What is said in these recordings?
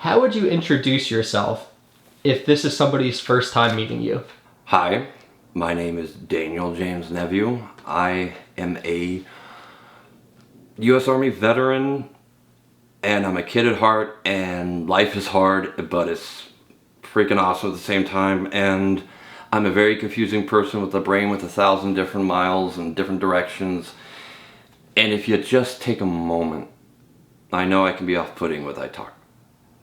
how would you introduce yourself if this is somebody's first time meeting you? Hi, my name is Daniel James Nephew. I am a U.S. Army veteran, and I'm a kid at heart, and life is hard, but it's freaking awesome at the same time. And I'm a very confusing person with a brain with 1,000 different miles and different directions. And if you just take a moment, I know I can be off-putting with I talk.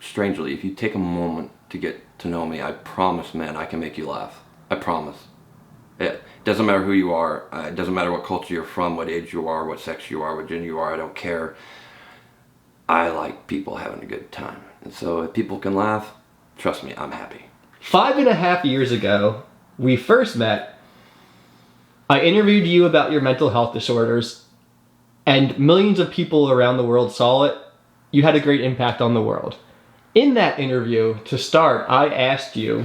Strangely, if you take a moment to get to know me, I promise, man, I can make you laugh. I promise. It doesn't matter who you are. It doesn't matter what culture you're from, what age you are, what sex you are, what gender you are. I don't care. I like people having a good time. And so if people can laugh, trust me, I'm happy. 5.5 years ago, we first met. I interviewed you about your mental health disorders, and millions of people around the world saw it. You had a great impact on the world. In that interview, to start, I asked you,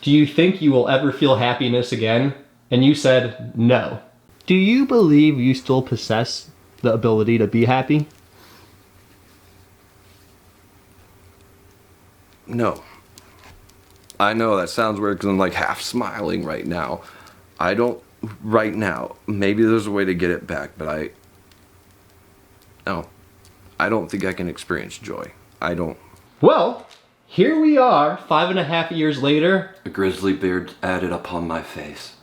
do you think you will ever feel happiness again? And you said no. Do you believe you still possess the ability to be happy? No. I know that sounds weird because I'm like half smiling right now. I don't, right now. Maybe there's a way to get it back, but no. I don't think I can experience joy. I don't. Well, here we are, 5.5 years later. A grizzly beard added upon my face.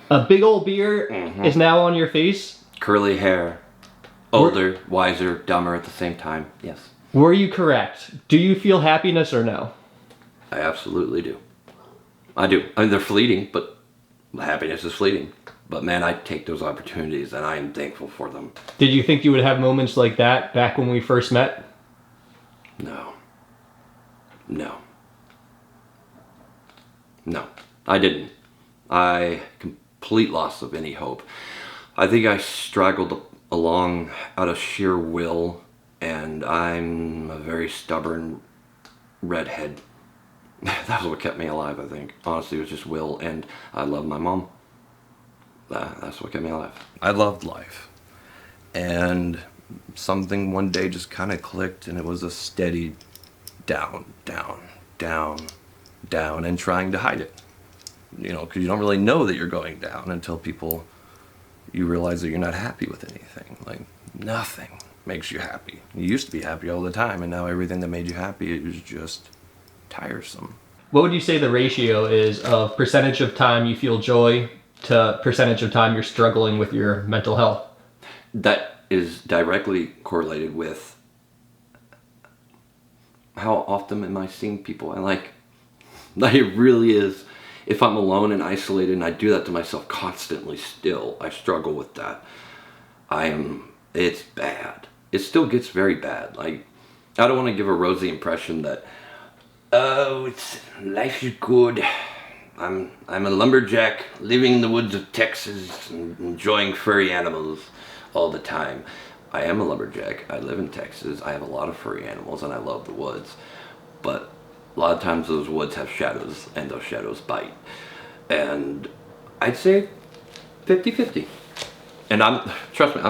A big old beard is now on your face. Curly hair. Older, wiser, dumber at the same time. Yes. Were you correct? Do you feel happiness or no? I absolutely do. I do. I mean, they're fleeting, but happiness is fleeting. But man, I take those opportunities and I am thankful for them. Did you think you would have moments like that back when we first met? No. No, I didn't. Complete loss of any hope. I think I straggled along out of sheer will, and I'm a very stubborn redhead. That was what kept me alive, I think. Honestly, it was just will, and I love my mom. That's what kept me alive. I loved life. And something one day just kind of clicked, and it was a steady down, and trying to hide it. You know, because you don't really know that you're going down until you realize that you're not happy with anything. Like, nothing makes you happy. You used to be happy all the time, and now everything that made you happy is just tiresome. What would you say the ratio is of percentage of time you feel joy to percentage of time you're struggling with your mental health? That is directly correlated with how often am I seeing people. And like it really is. If I'm alone and isolated, and I do that to myself constantly still, I struggle with that. It's bad. It still gets very bad. Like, I don't want to give a rosy impression that, life is good. I'm a lumberjack living in the woods of Texas and enjoying furry animals all the time. I am a lumberjack. I live in Texas. I have a lot of furry animals and I love the woods. But a lot of times those woods have shadows and those shadows bite. And I'd say 50-50. And trust me,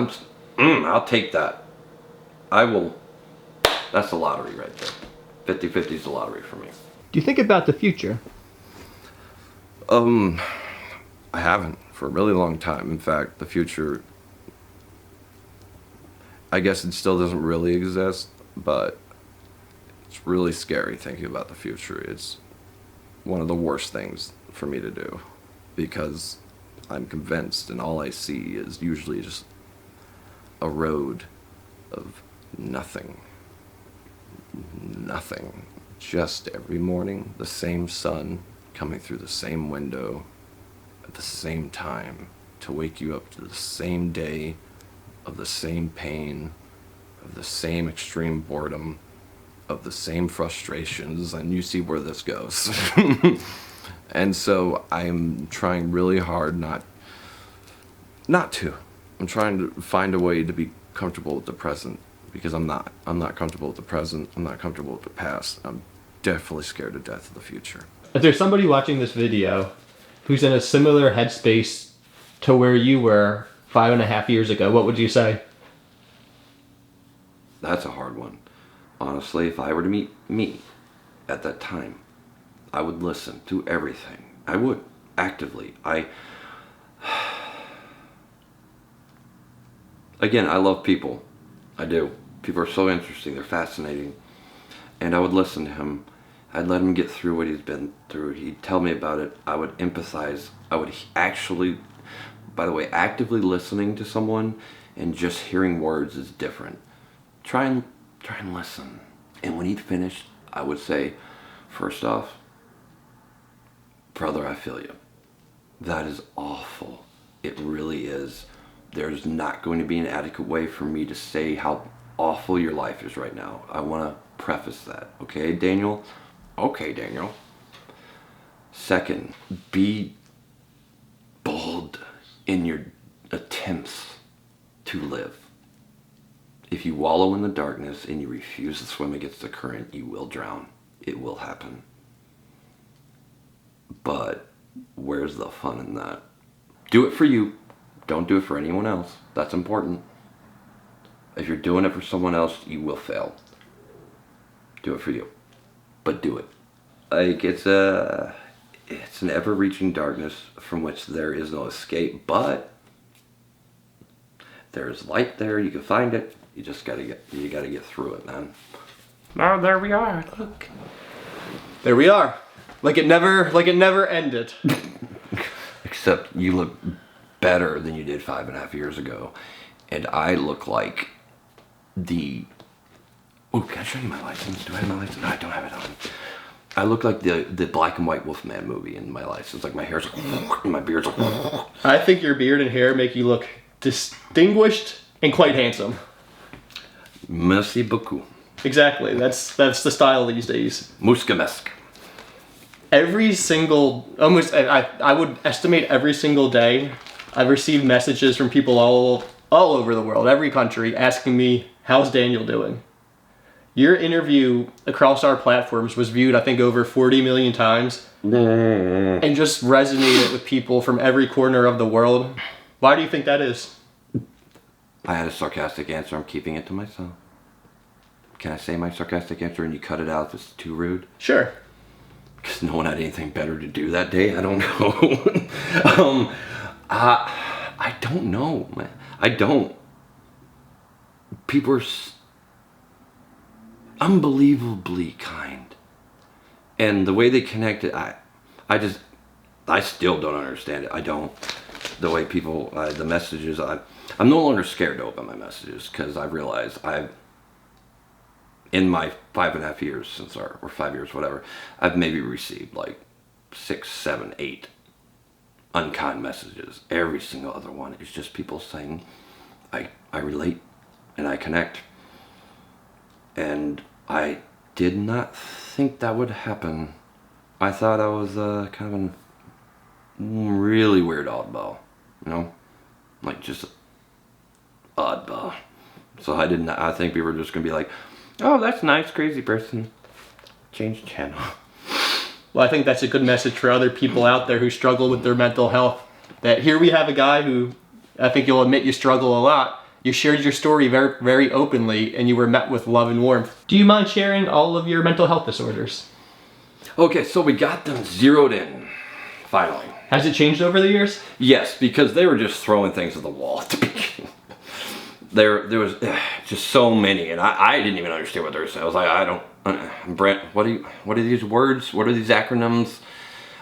I'll take that. I will. That's the lottery right there. 50-50 is the lottery for me. Do you think about the future? I haven't for a really long time. In fact, the future, I guess it still doesn't really exist, but it's really scary thinking about the future. It's one of the worst things for me to do because I'm convinced and all I see is usually just a road of nothing. Nothing. Just every morning, the same sun coming through the same window at the same time to wake you up to the same day of the same pain, of the same extreme boredom, of the same frustrations, and you see where this goes. And so I'm trying really hard not to. I'm trying to find a way to be comfortable with the present because I'm not comfortable with the present. I'm not comfortable with the past. I'm definitely scared to death of the future. If there's somebody watching this video who's in a similar headspace to where you were 5.5 years ago, what would you say? That's a hard one. Honestly, if I were to meet me at that time. I would listen to everything. I would, actively. Again, I love people. I do. People are so interesting. They're fascinating. And I would listen to him. I'd let him get through what he's been through. He'd tell me about it. I would empathize. I would actually, by the way, actively listening to someone and just hearing words is different. Try and listen. And when he'd finished, I would say, first off, brother, I feel you. That is awful. It really is. There's not going to be an adequate way for me to say how awful your life is right now. I want to preface that. Okay, Daniel? Okay, Daniel. Second, be bold in your attempts to live. If you wallow in the darkness and you refuse to swim against the current, you will drown. It will happen. But where's the fun in that? Do it for you. Don't do it for anyone else. That's important. If you're doing it for someone else, you will fail. Do it for you. But do it. Like, it's an ever-reaching darkness from which there is no escape, but there's light there. You can find it. You just gotta get through it, man. Oh, there we are. Look. There we are. Like it never ended. Except you look better than you did 5.5 years ago. And I look like the... Oh, can I show you my license? Do I have my license? No, I don't have it on. I look like the black and white Wolfman movie in my license. Like my hair's like... and my beard's like... I think your beard and hair make you look distinguished and quite handsome. Merci beaucoup. Exactly. That's the style these days. Muscamesk. Every single... I would estimate every single day I've received messages from people all over the world, every country, asking me, how's Daniel doing? Your interview across our platforms was viewed, I think, over 40 million times and just resonated with people from every corner of the world. Why do you think that is? I had a sarcastic answer. I'm keeping it to myself. Can I say my sarcastic answer and you cut it out if it's too rude? Sure. Because no one had anything better to do that day. I don't know. I don't know, man. I don't. People are unbelievably kind. And the way they connected, I still don't understand it. I don't. The way people, the messages, I'm no longer scared to open my messages because I realize in my 5.5 years since or 5 years, whatever, I've maybe received like 6, 7, 8 unkind messages. Every single other one is just people saying, I relate and I connect. And I did not think that would happen. I thought I was kind of a really weird oddball, you know? Like just oddball. So I think people were just going to be like, oh, that's nice, crazy person. Change channel. Well, I think that's a good message for other people out there who struggle with their mental health. That here we have a guy who, I think you'll admit you struggle a lot. You shared your story very, very openly, and you were met with love and warmth. Do you mind sharing all of your mental health disorders? Okay, so we got them zeroed in, finally. Has it changed over the years? Yes, because they were just throwing things at the wall at the beginning. There was just so many, and I didn't even understand what they were saying. I was like, Brent, what are these words? What are these acronyms?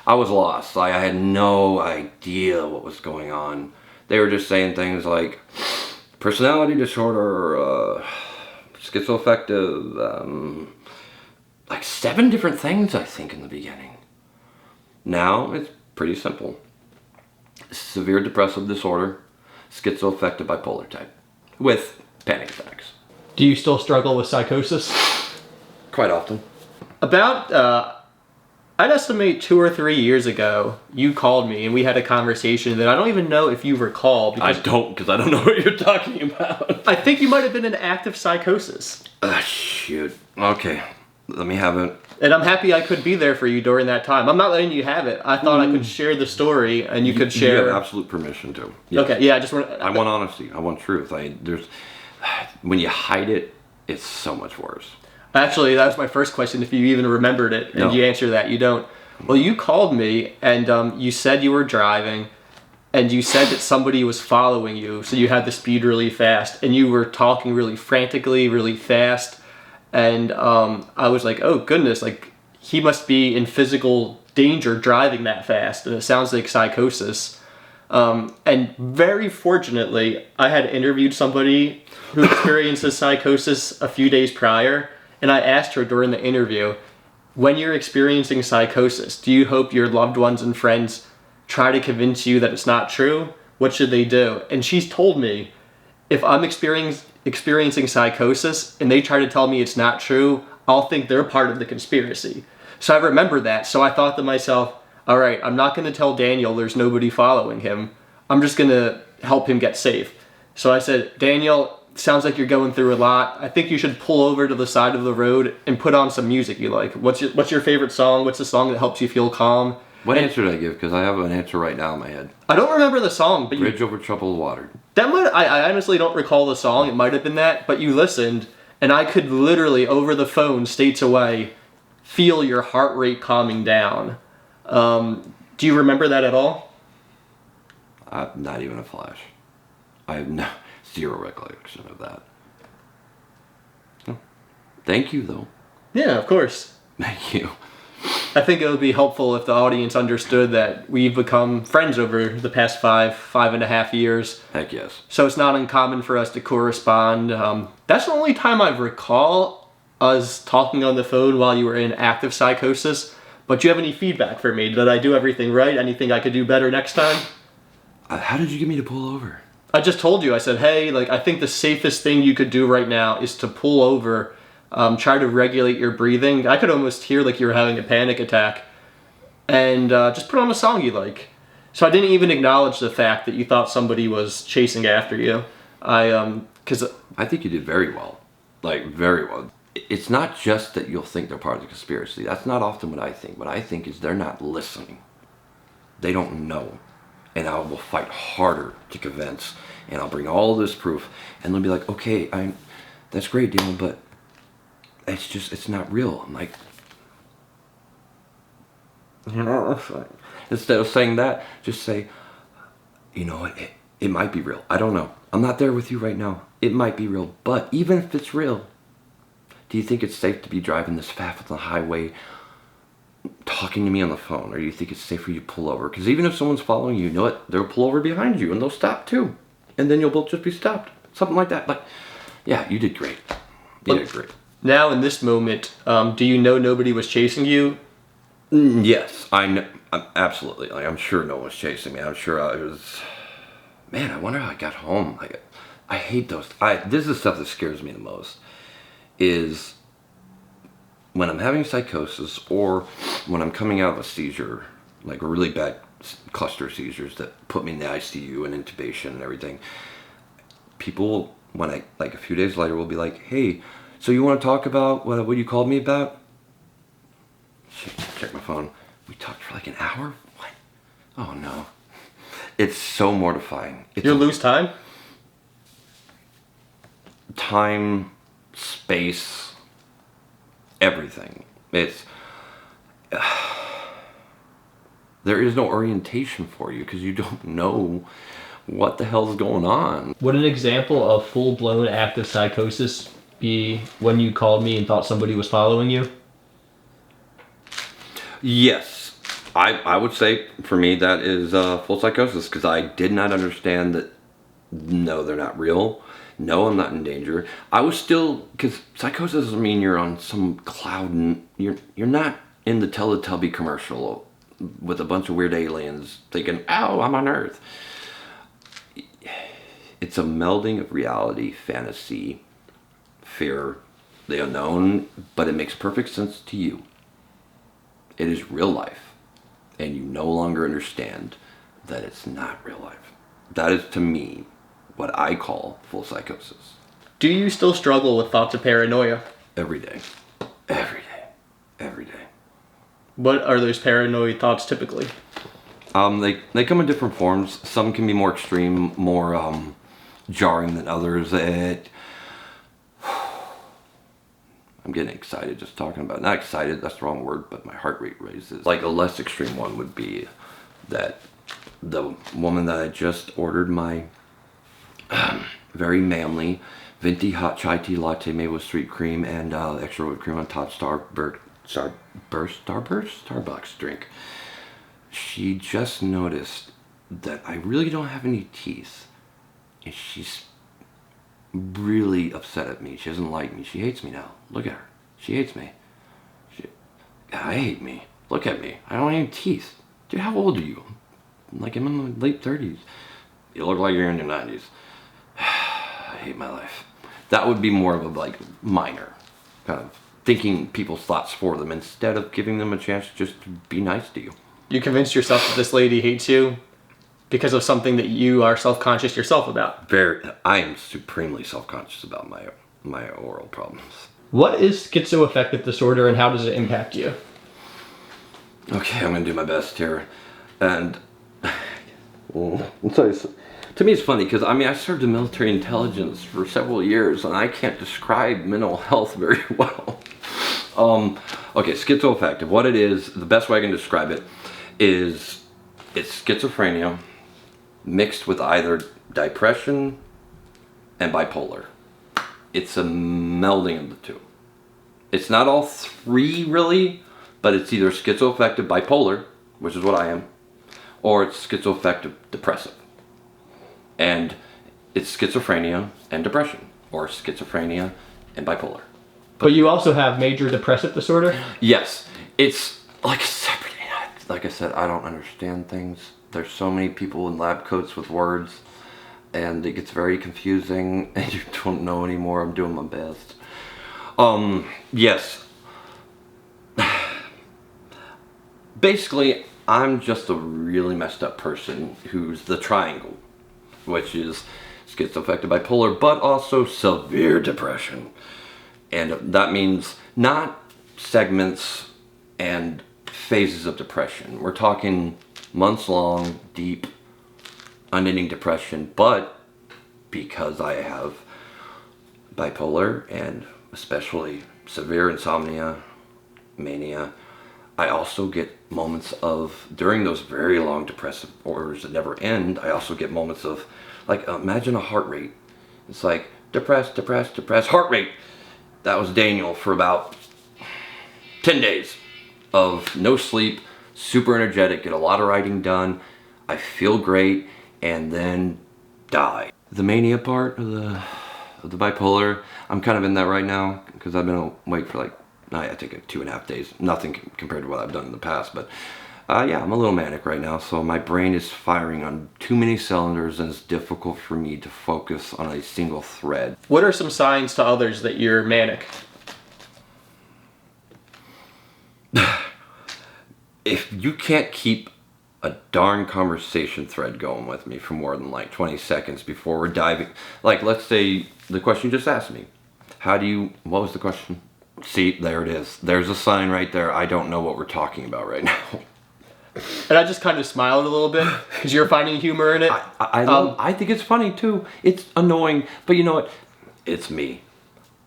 I was lost. I had no idea what was going on. They were just saying things like personality disorder, schizoaffective, like 7 different things, I think, in the beginning. Now it's pretty simple. Severe depressive disorder, schizoaffective bipolar type, with panic attacks. Do you still struggle with psychosis? Quite often. About, I'd estimate 2 or 3 years ago, you called me and we had a conversation that I don't even know if you recall. Because I don't know what you're talking about. I think you might have been in active psychosis. Shoot. Okay, let me have it. And I'm happy I could be there for you during that time. I'm not letting you have it. I thought I could share the story and you could share. You have absolute permission to. Yes. Okay, yeah, I just want. I want honesty. I want truth. When you hide it, it's so much worse. Actually, that was my first question, if you even remembered it, and No. you answered that. You don't. Well, you called me, and you said you were driving, and you said that somebody was following you, so you had to speed really fast, and you were talking really frantically, really fast, and I was like, oh goodness, like, he must be in physical danger driving that fast, and it sounds like psychosis. And very fortunately, I had interviewed somebody who experiences psychosis a few days prior, and I asked her during the interview, when you're experiencing psychosis, do you hope your loved ones and friends try to convince you that it's not true? What should they do? And she's told me, if I'm experiencing psychosis and they try to tell me it's not true, I'll think they're part of the conspiracy. So I remember that. So I thought to myself, all right, I'm not going to tell Daniel there's nobody following him. I'm just going to help him get safe. So I said, Daniel, sounds like you're going through a lot. I think you should pull over to the side of the road and put on some music you like. What's your favorite song? What's the song that helps you feel calm? What answer did I give? Because I have an answer right now in my head. I don't remember the song, but Bridge over troubled water. I honestly don't recall the song. It might have been that, but you listened, and I could literally, over the phone, states away, feel your heart rate calming down. Do you remember that at all? Not even a flash. I have zero recollection of that. Oh. Thank you, though. Yeah, of course. Thank you. I think it would be helpful if the audience understood that we've become friends over the past 5.5 years. Heck yes. So it's not uncommon for us to correspond. That's the only time I recall us talking on the phone while you were in active psychosis. But do you have any feedback for me? Did I do everything right? Anything I could do better next time? How did you get me to pull over? I just told you. I said, hey, like, I think the safest thing you could do right now is to pull over. Try to regulate your breathing. I could almost hear like you were having a panic attack. And just put on a song you like. So I didn't even acknowledge the fact that you thought somebody was chasing after you. I think you did very well. Like, very well. It's not just that you'll think they're part of the conspiracy. That's not often what I think. What I think is they're not listening. They don't know. And I will fight harder to convince. And I'll bring all this proof. And they'll be like, okay, that's great, Daniel, but it's not real. I'm like, instead of saying that, just say, you know what, it might be real. I don't know. I'm not there with you right now. It might be real. But even if it's real, do you think it's safe to be driving this fast on the highway, talking to me on the phone? Or do you think it's safe for you to pull over? Because even if someone's following you, you know what? They'll pull over behind you and they'll stop too. And then you'll both just be stopped. Something like that. Like, yeah, you did great. You did great. Now in this moment, do you know nobody was chasing you? Yes, I know. Absolutely. Like, I'm sure no one was chasing me. I'm sure I was... Man, I wonder how I got home. Like, I hate those. This is the stuff that scares me the most. Is when I'm having psychosis or when I'm coming out of a seizure, like a really bad cluster seizures that put me in the ICU and intubation and everything. People, when a few days later, will be like, hey, so you want to talk about what you called me about? Check my phone. We talked for like an hour? What? Oh no. It's so mortifying. You lose time? Time, space, everything. There is no orientation for you because you don't know what the hell's going on. Would an example of full-blown active psychosis be when you called me and thought somebody was following you? Yes. I would say for me that is full psychosis because I did not understand that, no, they're not real. No, I'm not in danger. I was still, because psychosis doesn't mean you're on some cloud and you're not in the Teletubby commercial with a bunch of weird aliens thinking, oh, I'm on Earth. It's a melding of reality, fantasy, fear, the unknown, but it makes perfect sense to you. It is real life, and you no longer understand that it's not real life. That is, to me, what I call full psychosis. Do you still struggle with thoughts of paranoia? Every day. Every day. Every day. What are those paranoid thoughts typically? They come in different forms. Some can be more extreme, more jarring than others. I'm getting excited just talking about it. Not excited, that's the wrong word, but my heart rate raises. Like a less extreme one would be that the woman that I just ordered my very manly venti hot chai tea latte made with sweet cream and extra whipped cream on top, Starbucks drink. She just noticed that I really don't have any teeth, and she's really upset at me. She doesn't like me. She hates me now. Look at her. She hates me. I hate me. Look at me. I don't have any teeth. Dude, how old are you? Like, I'm in my late 30s. You look like you're in your 90s. I hate my life. That would be more of a, like, minor. Kind of thinking people's thoughts for them instead of giving them a chance just to be nice to you. You convinced yourself that this lady hates you because of something that you are self-conscious yourself about. I am supremely self-conscious about my oral problems. What is schizoaffective disorder and how does it impact you? Okay, I'm gonna do my best here. And to me it's funny because I served in military intelligence for several years and I can't describe mental health very well. Okay, schizoaffective. What it is, the best way I can describe it is it's schizophrenia mixed with either depression and bipolar. It's a melding of the two. It's not all three really, but it's either schizoaffective bipolar, which is what I am, or it's schizoaffective depressive. And it's schizophrenia and depression, or schizophrenia and bipolar. But you also have major depressive disorder? Yes, it's like a separate. Like I said, I don't understand things. There's so many people in lab coats with words, and it gets very confusing, and you don't know anymore. I'm doing my best. Yes. Basically, I'm just a really messed up person who's the triangle, which is schizoaffective bipolar, but also severe depression. And that means not segments and phases of depression. We're talking months long, deep, unending depression, but because I have bipolar and especially severe insomnia, mania, I also get moments of, during those very long depressive orders that never end, I also get moments of, like, imagine a heart rate. It's like, depressed, heart rate. That was Daniel for about 10 days of no sleep, super energetic, get a lot of writing done, I feel great, and then die. The mania part of the bipolar, I'm kind of in that right now, because I've been awake for I think 2.5 days. Nothing compared to what I've done in the past, but yeah, I'm a little manic right now, so my brain is firing on too many cylinders and it's difficult for me to focus on a single thread. What are some signs to others that you're manic? If you can't keep a darn conversation thread going with me for more than 20 seconds before we're diving, let's say the question you just asked me, what was the question? See, there it is. There's a sign right there. I don't know what we're talking about right now. And I just kind of smiled a little bit because you're finding humor in it. I think it's funny too. It's annoying, but you know what? It's me.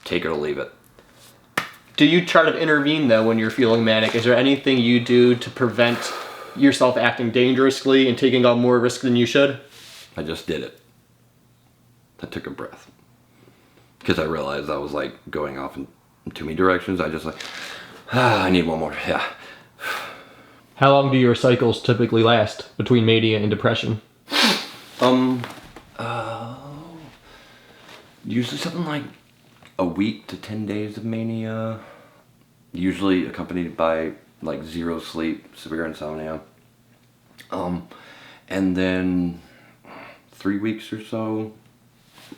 Take it or leave it. Do you try to intervene though when you're feeling manic? Is there anything you do to prevent yourself acting dangerously and taking on more risk than you should? I just did it. I took a breath because I realized I was going off in too many directions. I just I need one more. Yeah. How long do your cycles typically last between mania and depression? Usually something like a week to 10 days of mania, usually accompanied by zero sleep, severe insomnia, and then 3 weeks or so,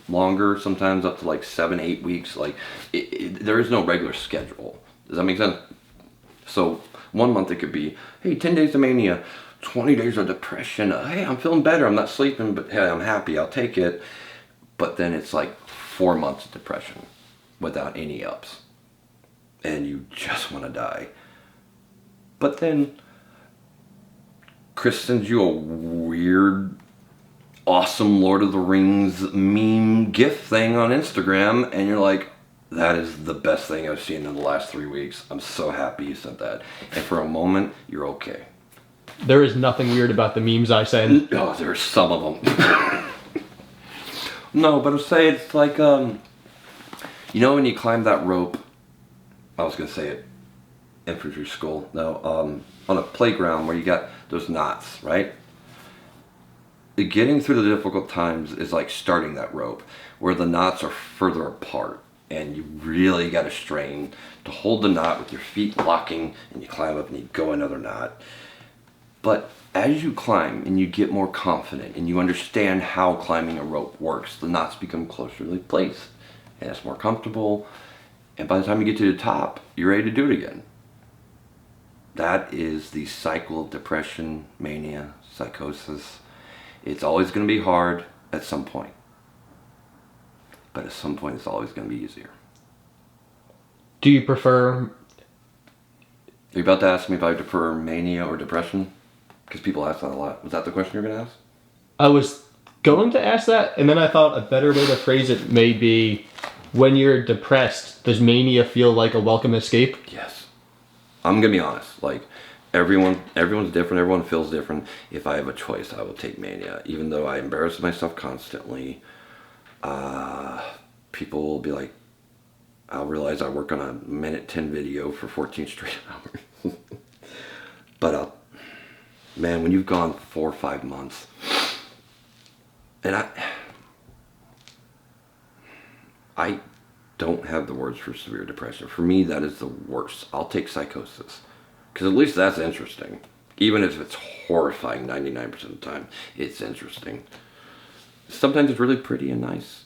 longer, sometimes up to 7-8 weeks. There is no regular schedule. Does that make sense? So 1 month it could be, hey, 10 days of mania, 20 days of depression, hey, I'm feeling better, I'm not sleeping, but hey, I'm happy, I'll take it. But then it's 4 months of depression without any ups, and you just want to die. But then Chris sends you a weird, awesome Lord of the Rings meme GIF thing on Instagram, and you're like, That is the best thing I've seen in the last 3 weeks. I'm so happy you said that. And for a moment, you're okay. There is nothing weird about the memes I send. Oh, there's some of them. No, but I'm saying it's like, you know when you climb that rope, I was going to say it, infantry school, no, on a playground where you got those knots, right? Getting through the difficult times is like starting that rope, where the knots are further apart, and you really got to strain to hold the knot with your feet locking, and you climb up and you go another knot. But as you climb and you get more confident and you understand how climbing a rope works, the knots become closer to place, and it's more comfortable. And by the time you get to the top, you're ready to do it again. That is the cycle of depression, mania, psychosis. It's always going to be hard at some point. But at some point, it's always going to be easier. Do you prefer... Are you about to ask me if I prefer mania or depression? Because people ask that a lot. Was that the question you were going to ask? I was going to ask that, and then I thought a better way to phrase it may be, when you're depressed, does mania feel like a welcome escape? Yes. I'm going to be honest. Like, everyone's different. Everyone feels different. If I have a choice, I will take mania. Even though I embarrass myself constantly, people will be like, I'll realize I work on a minute 10 video for 14 straight hours. But man, when you've gone 4 or 5 months, and I don't have the words for severe depression. For me, that is the worst. I'll take psychosis, because at least that's interesting. Even if it's horrifying 99% of the time, it's interesting. Sometimes it's really pretty and nice.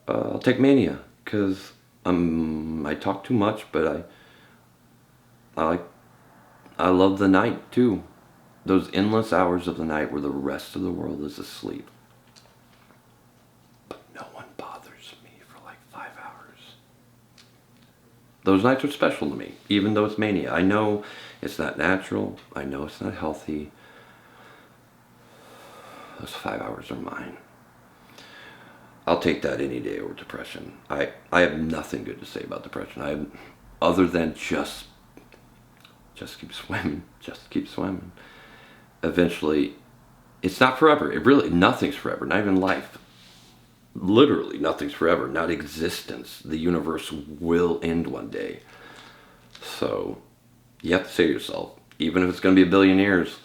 I'll take mania, because I talk too much, but I love the night too. Those endless hours of the night where the rest of the world is asleep. But no one bothers me for like 5 hours. Those nights are special to me, even though it's mania. I know it's not natural. I know it's not healthy. Those 5 hours are mine. I'll take that any day over depression. I have nothing good to say about depression. Other than just keep swimming. Just keep swimming. Eventually, it's not forever. Nothing's forever. Not even life. Literally, nothing's forever. Not existence. The universe will end one day. So, you have to say to yourself, even if it's going to be 1 billion years,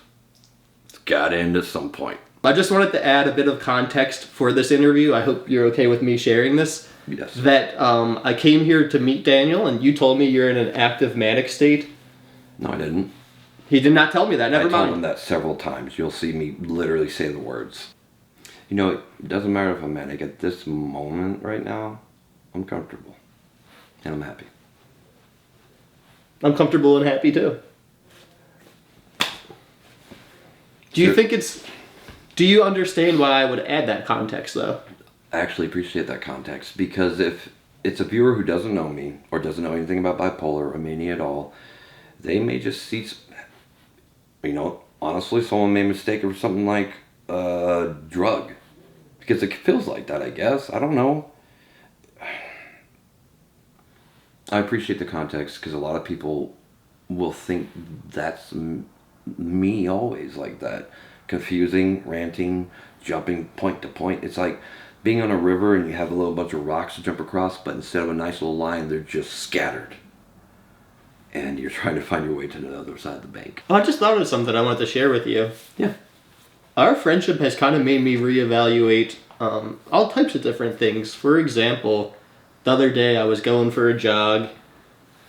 it's got to end at some point. I just wanted to add a bit of context for this interview. I hope you're okay with me sharing this. Yes. That I came here to meet Daniel, and you told me you're in an active manic state. No, I didn't. He did not tell me that. Never mind. I told him that several times. You'll see me literally say the words. You know, it doesn't matter if I'm manic. At this moment right now, I'm comfortable. And I'm happy. I'm comfortable and happy too. Do you understand why I would add that context, though? I actually appreciate that context, because if it's a viewer who doesn't know me or doesn't know anything about bipolar or mania at all, they may just see, honestly, someone may mistake it for something like a drug, because it feels like that, I guess. I don't know. I appreciate the context, because a lot of people will think that's me always like that. Confusing, ranting, jumping point to point. It's like being on a river and you have a little bunch of rocks to jump across, but instead of a nice little line, they're just scattered. And you're trying to find your way to the other side of the bank. I just thought of something I wanted to share with you. Yeah. Our friendship has kind of made me reevaluate all types of different things. For example, the other day I was going for a jog,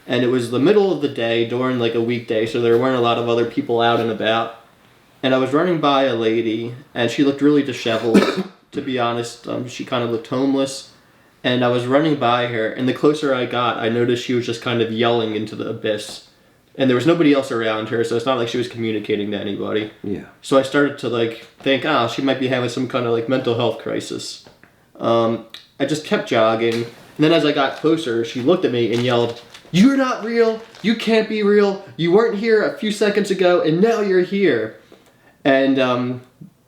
and it was the middle of the day during like a weekday, so there weren't a lot of other people out and about. And I was running by a lady, and she looked really disheveled. To be honest, she kind of looked homeless. And I was running by her, and the closer I got, I noticed she was just kind of yelling into the abyss. And there was nobody else around her, so it's not like she was communicating to anybody. Yeah. So I started to think, she might be having some kind of mental health crisis. I just kept jogging, and then as I got closer, she looked at me and yelled, "You're not real, you can't be real, you weren't here a few seconds ago, and now you're here." And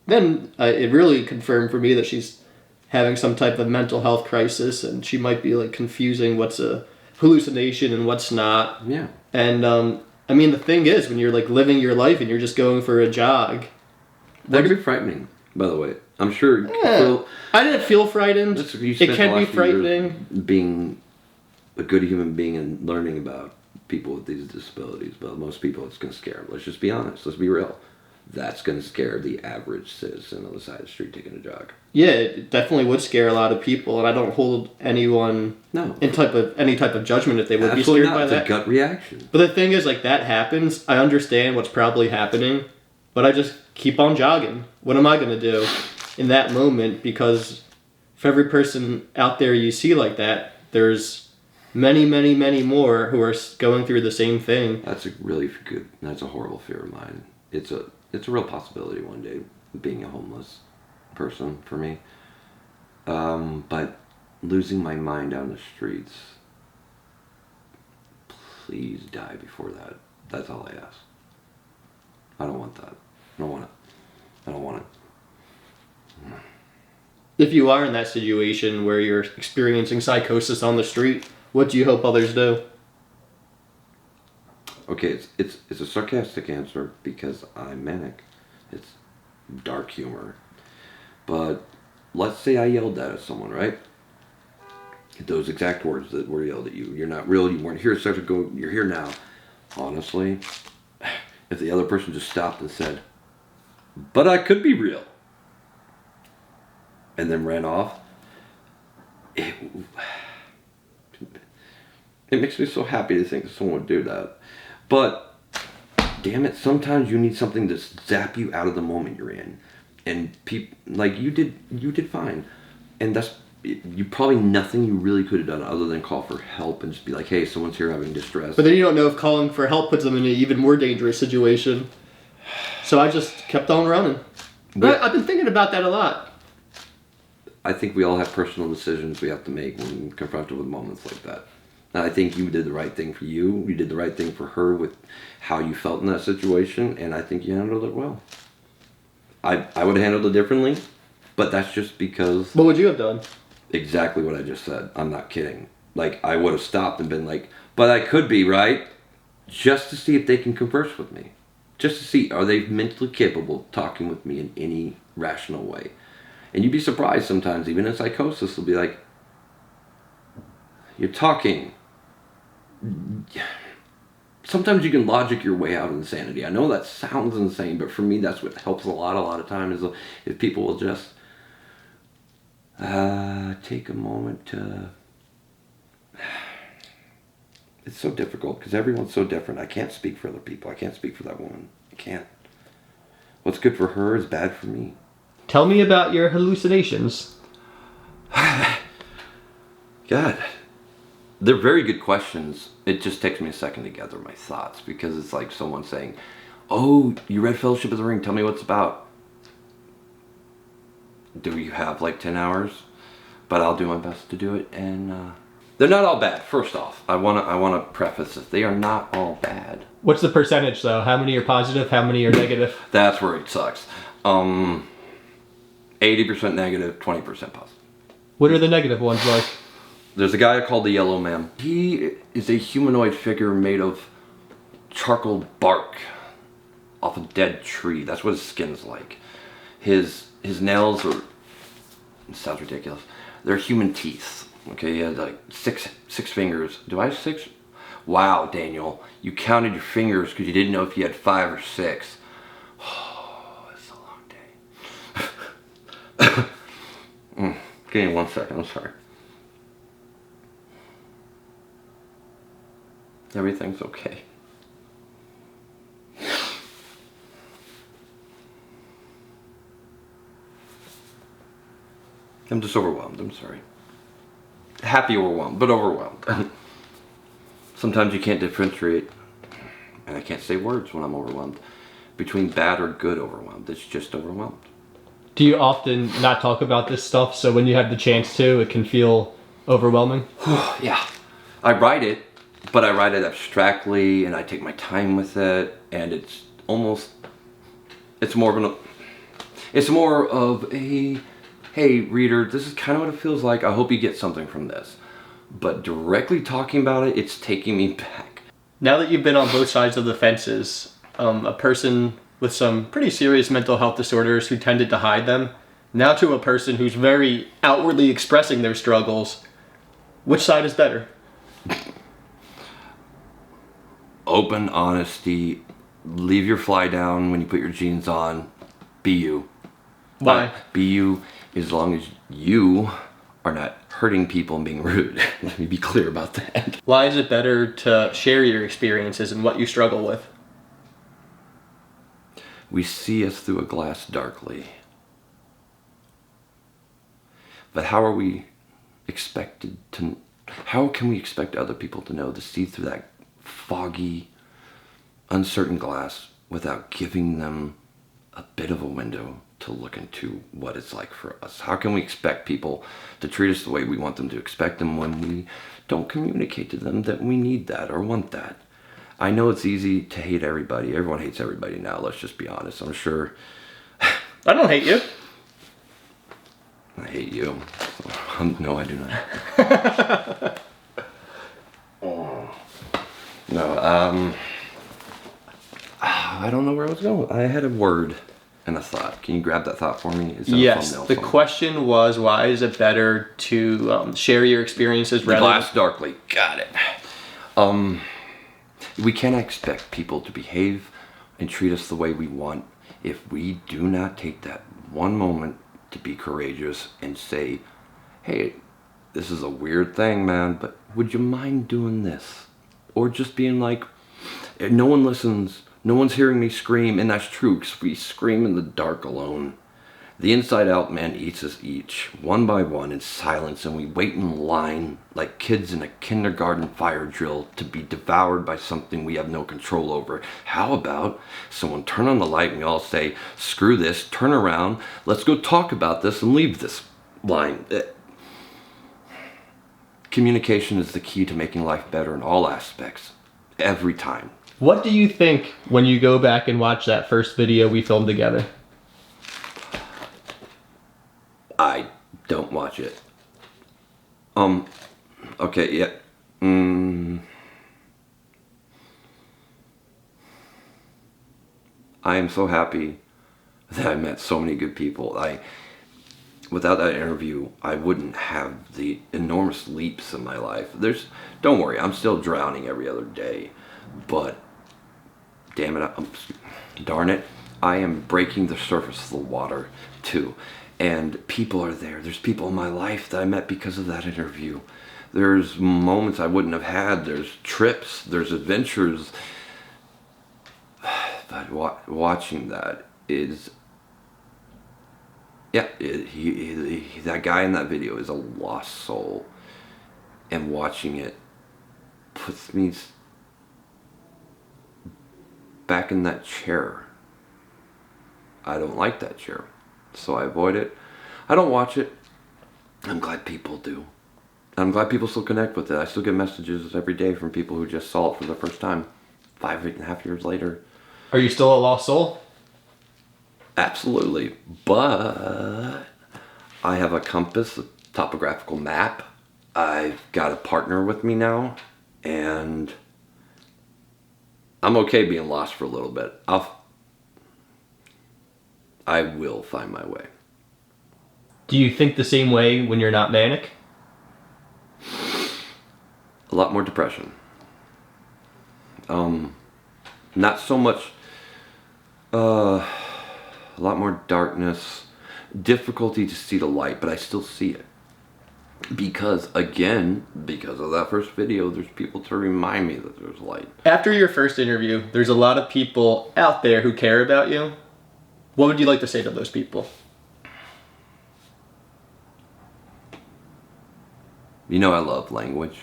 then it really confirmed for me that she's having some type of mental health crisis, and she might be like confusing what's a hallucination and what's not. Yeah. And I mean, the thing is, when you're like living your life and you're just going for a jog, That can be frightening, by the way. I'm sure. I didn't feel frightened. It can be frightening. Being a good human being and learning about people with these disabilities, but most people it's going to scare them. Let's just be honest. Let's be real. That's going to scare the average citizen on the side of the street taking a jog. Yeah, it definitely would scare a lot of people, and I don't hold anyone any type of judgment if they would be scared by that. It's a gut reaction. But the thing is, like, that happens. I understand what's probably happening, but I just keep on jogging. What am I going to do in that moment? Because for every person out there you see like that, there's many, many, many more who are going through the same thing. That's a horrible fear of mine. It's a real possibility one day, being a homeless person for me. But losing my mind on the streets, please die before that. That's all I ask. I don't want that. I don't want it. I don't want it. If you are in that situation where you're experiencing psychosis on the street, what do you hope others do? Okay, it's a sarcastic answer because I'm manic. It's dark humor. But let's say I yelled that at someone, right? Those exact words that were yelled at you. You're not real, you weren't here a second ago, you're here now. Honestly, if the other person just stopped and said, but I could be real, and then ran off, it makes me so happy to think that someone would do that. But damn it, sometimes you need something to zap you out of the moment you're in. And people like you did fine. And that's probably nothing you really could have done other than call for help and just be like, hey, someone's here having distress. But then you don't know if calling for help puts them in an even more dangerous situation. So I just kept on running. But I've been thinking about that a lot. I think we all have personal decisions we have to make when confronted with moments like that. And I think you did the right thing for you. You did the right thing for her with how you felt in that situation, and I think you handled it well. I would have handled it differently, but that's just because... What would you have done? Exactly what I just said. I'm not kidding. Like, I would have stopped and been like, but I could be, right? Just to see if they can converse with me. Just to see, are they mentally capable of talking with me in any rational way? And you'd be surprised sometimes, even in psychosis, they'll be like, you're talking. Sometimes you can logic your way out of insanity. I know that sounds insane, but for me, that's what helps a lot of times is if people will just take a moment to... It's so difficult because everyone's so different. I can't speak for other people. I can't speak for that woman. I can't. What's good for her is bad for me. Tell me about your hallucinations. God. They're very good questions. It just takes me a second to gather my thoughts because it's like someone saying, oh, you read Fellowship of the Ring. Tell me what it's about. Do you have like 10 hours? But I'll do my best to do it. And they're not all bad. First off, I wanna preface this. They are not all bad. What's the percentage though? How many are positive? How many are negative? That's where it sucks. 80% negative, 20% positive. What are the negative ones like? There's a guy called the Yellow Man. He is a humanoid figure made of charcoal bark off a dead tree. That's what his skin's like. His nails are... It sounds ridiculous. They're human teeth. Okay, he has like six fingers. Do I have 6? Wow, Daniel. You counted your fingers because you didn't know if you had 5 or 6. Oh, it's a long day. Give me 1 second, I'm sorry. Everything's okay. I'm just overwhelmed, I'm sorry. Happy overwhelmed, but overwhelmed. Sometimes you can't differentiate, and I can't say words when I'm overwhelmed, between bad or good overwhelmed. It's just overwhelmed. Do you often not talk about this stuff, so when you have the chance to, it can feel overwhelming? Yeah. I write it, but I write it abstractly, and I take my time with it, and it's more of a hey, reader, this is kind of what it feels like. I hope you get something from this. But directly talking about it, it's taking me back. Now that you've been on both sides of the fences, a person with some pretty serious mental health disorders who tended to hide them, now to a person who's very outwardly expressing their struggles, which side is better? Open honesty. Leave your fly down when you put your jeans on. Be you. Why? Be you as long as you are not hurting people and being rude. Let me be clear about that. Why is it better to share your experiences and what you struggle with? We see us through a glass darkly. But how can we expect other people to know, to see through that foggy, uncertain glass without giving them a bit of a window to look into what it's like for us? How can we expect people to treat us the way we want them to expect them when we don't communicate to them that we need that or want that? I know it's easy to hate everybody. Everyone hates everybody now, let's just be honest. I'm sure. I don't hate you. I hate you. No, I do not. No, I don't know where I was going. I had a word and a thought. Can you grab that thought for me? Is that Yes. The question was, why is it better to share your experiences rather glass darkly. Got it. We can't expect people to behave and treat us the way we want if we do not take that one moment to be courageous and say, hey, this is a weird thing, man, but would you mind doing this? Or just being like, no one listens, no one's hearing me scream, and that's true, because we scream in the dark alone. The inside out man eats us each, one by one, in silence, and we wait in line like kids in a kindergarten fire drill to be devoured by something we have no control over. How about someone turn on the light and we all say, screw this, turn around, let's go talk about this and leave this line. Communication is the key to making life better in all aspects, every time. What do you think when you go back and watch that first video we filmed together? I don't watch it. Okay, yeah. I am so happy that I met so many good people. Without that interview, I wouldn't have the enormous leaps in my life. Don't worry, I'm still drowning every other day, but damn it, darn it, I am breaking the surface of the water too. And people are there. There's people in my life that I met because of that interview. There's moments I wouldn't have had. There's trips. There's adventures. But watching that is... Yeah, that guy in that video is a lost soul. And watching it puts me back in that chair. I don't like that chair, so I avoid it. I don't watch it. I'm glad people do. I'm glad people still connect with it. I still get messages every day from people who just saw it for the first time 5.5 years later. Are you still a lost soul? Absolutely, but I have a compass, a topographical map. I've got a partner with me now, and I'm okay being lost for a little bit. I will find my way. Do you think the same way when you're not manic? A lot more depression. Not so much, a lot more darkness, difficulty to see the light, but I still see it. Because of that first video, there's people to remind me that there's light. After your first interview, there's a lot of people out there who care about you. What would you like to say to those people? You know, I love language.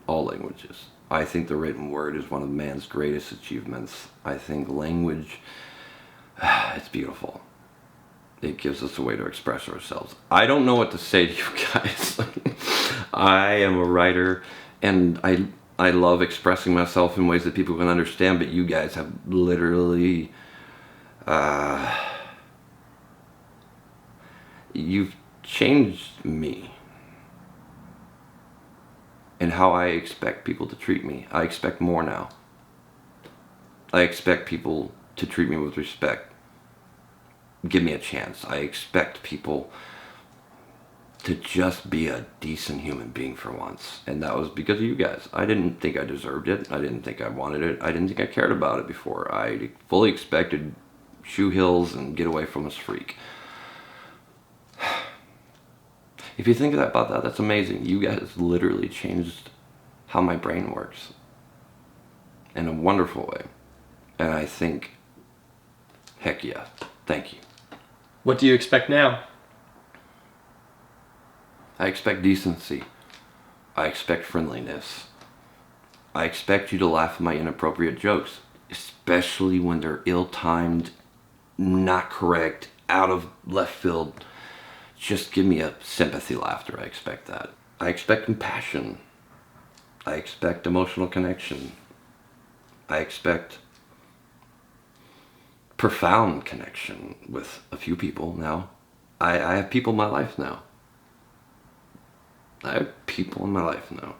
All languages. I think the written word is one of man's greatest achievements. I think language, it's beautiful. It gives us a way to express ourselves. I don't know what to say to you guys. I am a writer, and I love expressing myself in ways that people can understand, but you guys have literally... you've changed me and how I expect people to treat me. I expect more now. I expect people to treat me with respect. Give me a chance. I expect people to just be a decent human being for once. And that was because of you guys. I didn't think I deserved it. I didn't think I wanted it. I didn't think I cared about it before. I fully expected shoe hills and get away from this freak. If you think about that, that's amazing. You guys literally changed how my brain works in a wonderful way. And I think, heck yeah, thank you. What do you expect now? I expect decency. I expect friendliness. I expect you to laugh at my inappropriate jokes, especially when they're ill-timed, not correct, out of left field. Just give me a sympathy laughter. I expect that. I expect compassion. I expect emotional connection. I expect profound connection with a few people now. I have people in my life now. I have people in my life now.